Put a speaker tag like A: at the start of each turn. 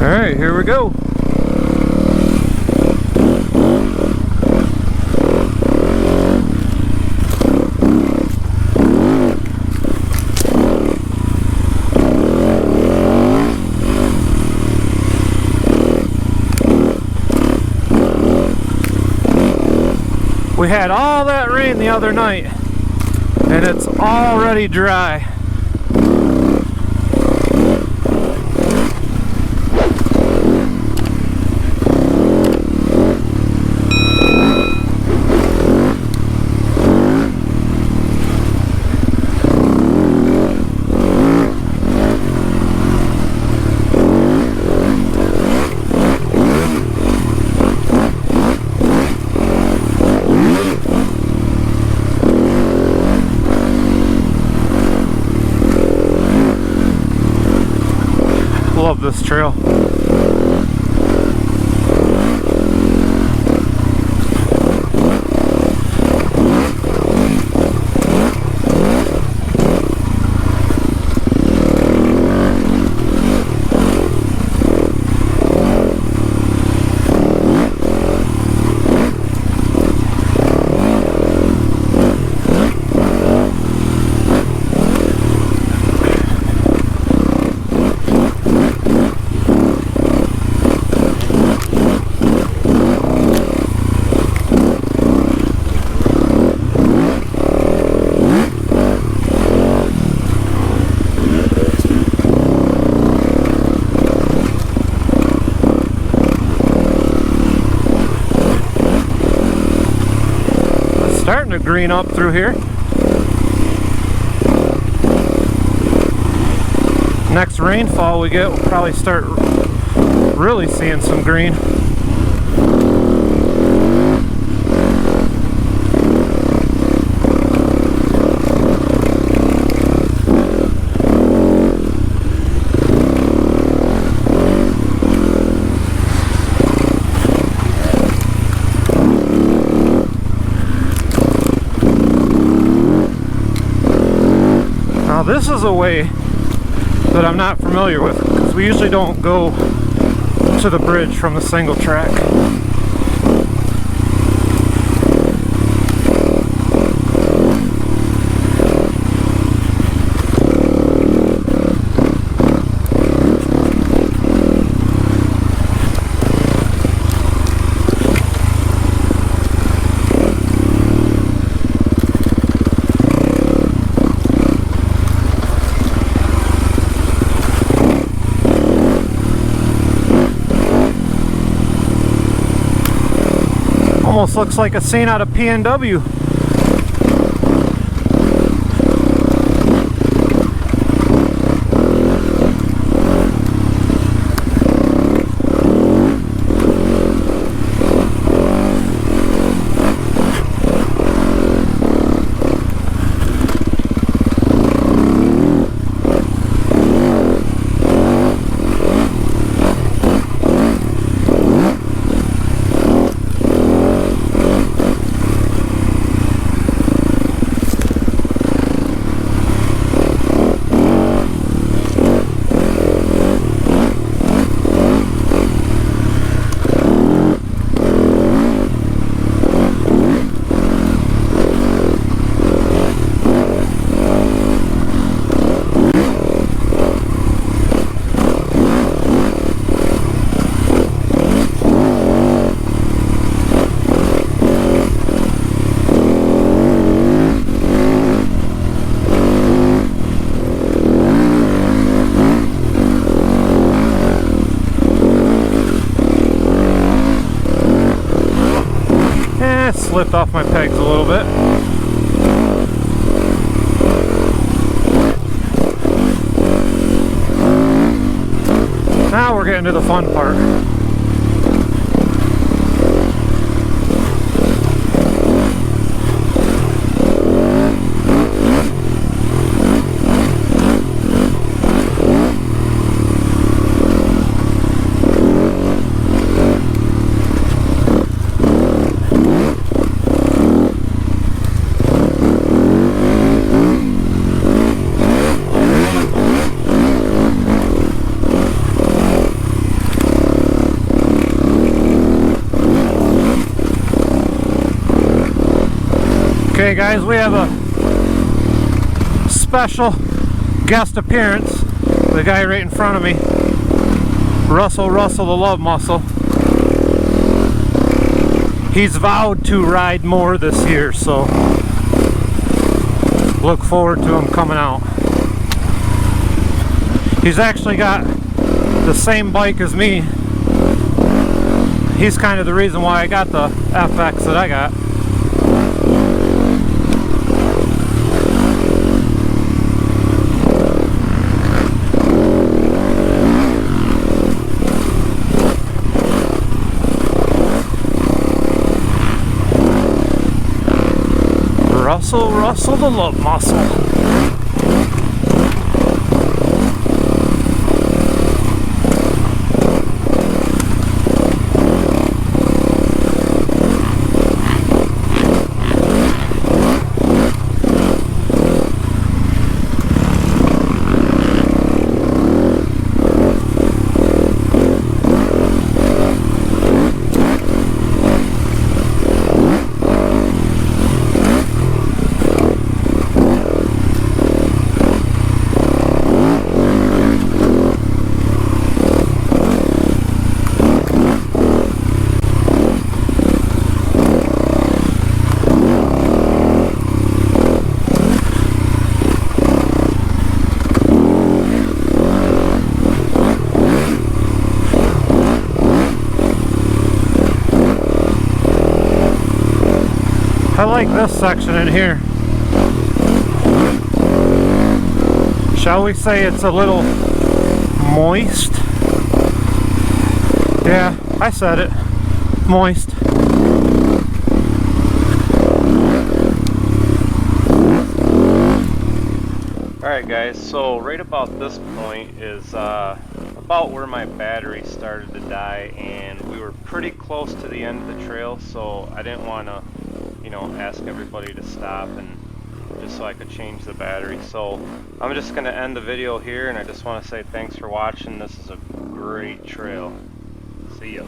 A: Alright, here we go. We had all that rain the other night, and it's already dry. Love this trail. Starting to green up through here. Next rainfall we get, we'll probably start really seeing some green. Now this is a way that I'm not familiar with, because we usually don't go to the bridge from the single track. Almost looks like a scene out of PNW. Slipped off my pegs a little bit. Now we're getting to the fun part. Okay guys, we have a special guest appearance. The guy right in front of me, Russell the Love Muscle. He's vowed to ride more this year, so look forward to him coming out. He's actually got the same bike as me. He's kind of the reason why I got the FX that I got. Russell the Love Muscle. I like this section in here. Shall we say it's a little moist? Yeah, I said it. Moist.
B: Alright guys, so right about this point is about where my battery started to die, and we were pretty close to the end of the trail, so I didn't want to, you know, ask everybody to stop and just so I could change the battery. So I'm just going to end the video here, and I just want to say thanks for watching. This is a great trail. See ya.